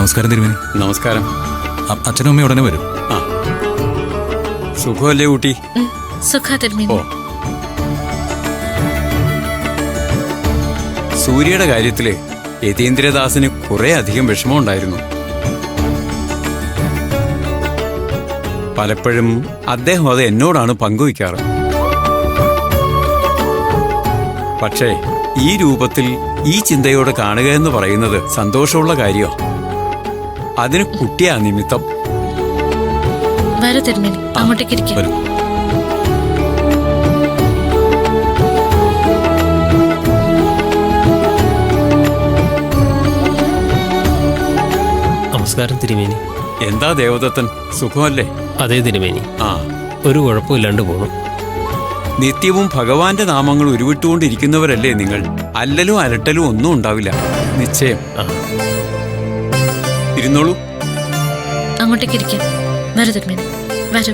നമസ്കാരം തിരുമേനി. നമസ്കാരം. അച്ഛനും അമ്മയും ഉടനെ വരും. ആ, സുഖമല്ലേ ഊട്ടി? സുഖാതിരുമേനി. ഓ, സൂര്യയുടെ കാര്യത്തില് യതീന്ദ്രദാസിന് കുറെ അധികം വിഷമമുണ്ടായിരുന്നു. പലപ്പോഴും അദ്ദേഹം അത് എന്നോടാണ് പങ്കുവയ്ക്കാറ്. പക്ഷേ ഈ രൂപത്തിൽ ഈ ചിന്തയോടെ കാണുക എന്ന് പറയുന്നത് സന്തോഷമുള്ള കാര്യമോ? അതിന് കുട്ടിയാ നിമിത്തം. വരൂ തിരുമേനി, അങ്ങോട്ടേക്ക് ഇരിക്കും. വരും. നമസ്കാരം തിരുമേനി. എന്താ ദേവദത്തൻ, സുഖമല്ലേ? അതേ തിരുമേനി, ആ, ഒരു കുഴപ്പമില്ലാണ്ട് പോണു. നിത്യവും ഭഗവാന്റെ നാമങ്ങൾ ഉരുവിട്ടുകൊണ്ടിരിക്കുന്നവരല്ലേ നിങ്ങൾ? അല്ലലും അലട്ടലും ഒന്നും ഉണ്ടാവില്ല, നിശ്ചയം. ആ, ഇരുന്നോളൂ. അങ്ങോട്ടേക്ക് ഇരിക്കും. വരൂ തിരുമേനി, വരൂ.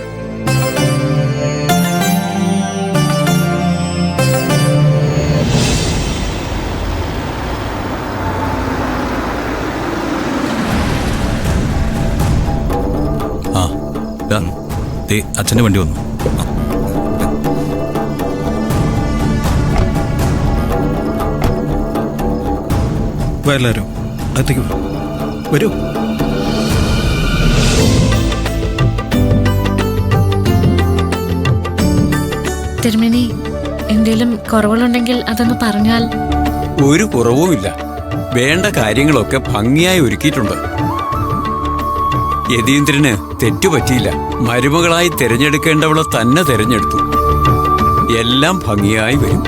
ആ, ദേ അച്ഛൻ്റെ വണ്ടി വന്നു. എല്ലാവരും അകത്തേക്ക് വരൂ. തിരുമേനി, എന്തേലും കുറവുകളുണ്ടെങ്കിൽ അതൊന്ന് പറഞ്ഞാൽ. ഒരു കുറവുമില്ല. വേണ്ട കാര്യങ്ങളൊക്കെ ഭംഗിയായി ഒരുക്കിയിട്ടുണ്ട്. യതീന്ദ്രന് തെറ്റുപറ്റിയില്ല. മരുമകളായി തിരഞ്ഞെടുക്കേണ്ടവളെ തന്നെ തിരഞ്ഞെടുത്തു. എല്ലാം ഭംഗിയായി വരും.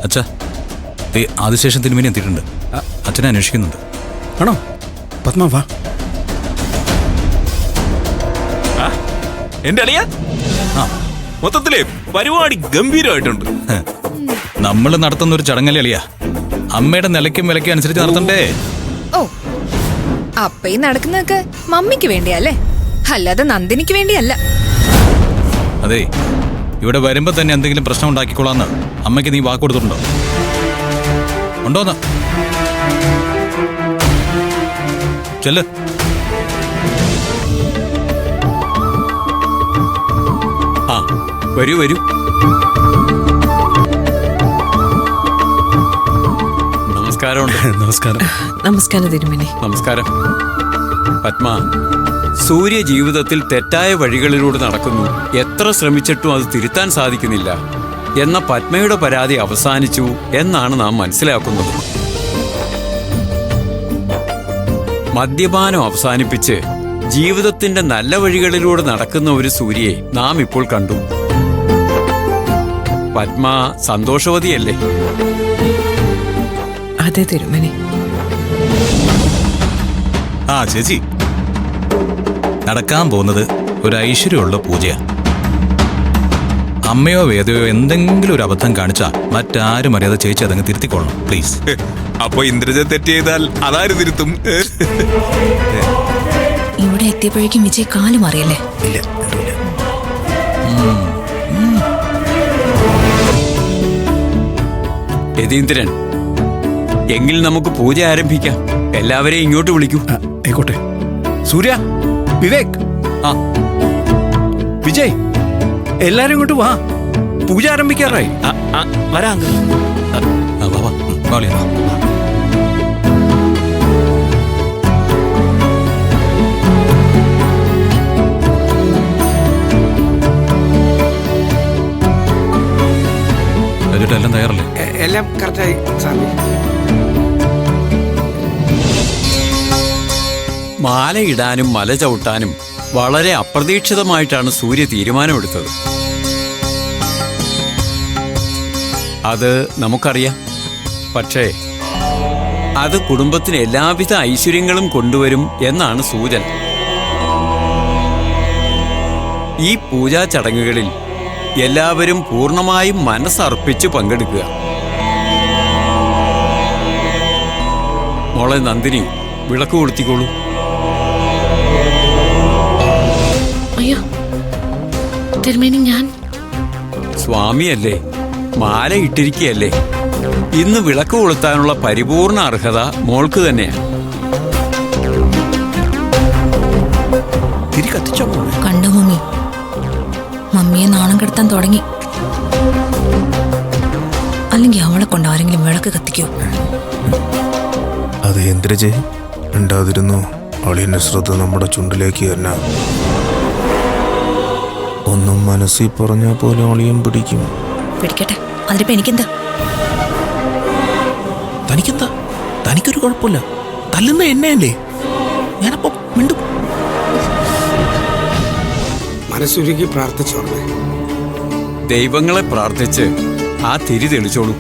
അച്ഛാ, ദേ ആദിശേഷൻ തിരുമേനി എത്തിയിട്ടുണ്ട്. അച്ഛനെ അന്വേഷിക്കുന്നുണ്ട്. ആണോ? പത്മ വാ. എന്റെ അളിയ, ആ, മൊത്തത്തിലെ പരിപാടി ഗംഭീരമായിട്ടുണ്ട്. നമ്മൾ നടത്തുന്ന ഒരു ചടങ്ങല്ലേ അളിയാ. അമ്മയുടെ നിലയ്ക്കും വിലയ്ക്കും അനുസരിച്ച് നടത്തണ്ടേ? ഓ, അപ്പ ഈ നടക്കുന്നതൊക്കെ മമ്മിക്ക് വേണ്ടിയല്ലേ, അല്ലാതെ നന്ദിനിക്ക് വേണ്ടിയല്ല. അതെ, ഇവിടെ വരുമ്പോ തന്നെ എന്തെങ്കിലും പ്രശ്നം ഉണ്ടാക്കിക്കൊള്ളാന്ന് അമ്മയ്ക്ക് നീ വാക്ക് കൊടുത്തിട്ടുണ്ടോ? ഉണ്ടോന്ന് ചെല്ല്. ആ, വരൂ വരൂ. നമസ്കാരമുണ്ട്. നമസ്കാരം. നമസ്കാരം തിരുമേനി. നമസ്കാരം. പത്മ, സൂര്യ ജീവിതത്തിൽ തെറ്റായ വഴികളിലൂടെ നടക്കുന്നു. എത്ര ശ്രമിച്ചിട്ടും അത് തിരുത്താൻ സാധിക്കുന്നില്ല എന്ന പത്മയുടെ പരാതി അവസാനിച്ചു എന്നാണ് നാം മനസ്സിലാക്കുന്നത്. മദ്യപാനം അവസാനിപ്പിച്ച് ജീവിതത്തിന്റെ നല്ല വഴികളിലൂടെ നടക്കുന്ന ഒരു സൂര്യയെ നാം ഇപ്പോൾ കണ്ടു. പത്മ സന്തോഷവതിയല്ലേ? അതെ തിരുമേനി. ആ ചേച്ചി, നടക്കാൻ പോകുന്നത് ഒരു ഐശ്വര്യമുള്ള പൂജയാ. അമ്മയോ വേദയോ എന്തെങ്കിലും ഒരു അബദ്ധം കാണിച്ചാൽ മറ്റാരും അറിയാതെ ചേച്ചി അതങ്ങ് തിരുത്തിക്കൊള്ളണം പ്ലീസ്. അപ്പൊ ഇന്ദ്രജ തെറ്റ് ചെയ്താൽ അതാര് തിരുത്തും? ഇവിടെ എത്തിയപ്പോഴേക്കും വിജയ് കാലു മാറിയല്ലേ? ഇല്ല, ഉണ്ടോയില്ല. യതീന്ദ്രൻ, എങ്കിൽ നമുക്ക് പൂജ ആരംഭിക്കാം. എല്ലാവരെയും ഇങ്ങോട്ട് വിളിക്കൂ. ആയിക്കോട്ടെ. സൂര്യ, വിവേക്, ആ, വിജയ്, എല്ലാരും ഇങ്ങോട്ട് വാ. പൂജ ആരംഭിക്കാറായി. വരാം. വാ വാ, വാ അളിയാ, വാ. എന്നിട്ട് എല്ലാം തയ്യാറല്ലേ? എല്ലാം കറക്റ്റായി സ്വാമി. മാലയിടാനും മല ചവിട്ടാനും വളരെ അപ്രതീക്ഷിതമായിട്ടാണ് സൂര്യ തീരുമാനമെടുത്തത്. അത് നമുക്കറിയാം. പക്ഷേ അത് കുടുംബത്തിന് എല്ലാവിധ ഐശ്വര്യങ്ങളും കൊണ്ടുവരും എന്നാണ് സൂചന. ഈ പൂജാ ചടങ്ങുകളിൽ എല്ലാവരും പൂർണ്ണമായും മനസ്സർപ്പിച്ച് പങ്കെടുക്കുക. മോളെ നന്ദിനി, വിളക്ക് കൊളുത്തിക്കോളൂ. അയ്യോ തിരുമേനി, ഞാൻ സ്വാമിയല്ലേ, മാല ഇട്ടിരിക്കുകയല്ലേ, ഇന്ന് വിളക്ക് കൊളുത്താനുള്ള പരിപൂർണ അർഹത മോൾക്ക് തന്നെയാണ്. തിരി കത്തിച്ചോ മോളെ. കണ്ടു മമ്മി, മമ്മിയെ നാണം കെടുത്താൻ തുടങ്ങി. അല്ലെങ്കിൽ അവളെ കൊണ്ട് ആരെങ്കിലും വിളക്ക് കത്തിക്കോ? അത് ഇന്ദ്രജെ ഉണ്ടാതിരുന്നു. അളിയന്റെ ശ്രദ്ധ നമ്മുടെ ചുണ്ടിലേക്ക് തന്നെ. ഒന്നും മനസ്സിൽ പറഞ്ഞാൽ പോലെ അളിയൻ പിടിക്കും. പിടിക്കട്ടെ, അതിലിപ്പോ എനിക്കെന്താ? തനിക്കെന്താ? തനിക്കൊരു കുഴപ്പമില്ല. തല്ലുന്ന എന്നെയല്ലേ? ഞാനപ്പോ മിണ്ടും. മനസ്സുരുക്കി പ്രാർത്ഥിച്ചോളേ. ദൈവങ്ങളെ പ്രാർത്ഥിച്ച് ആ തിരി തെളിച്ചോളൂ.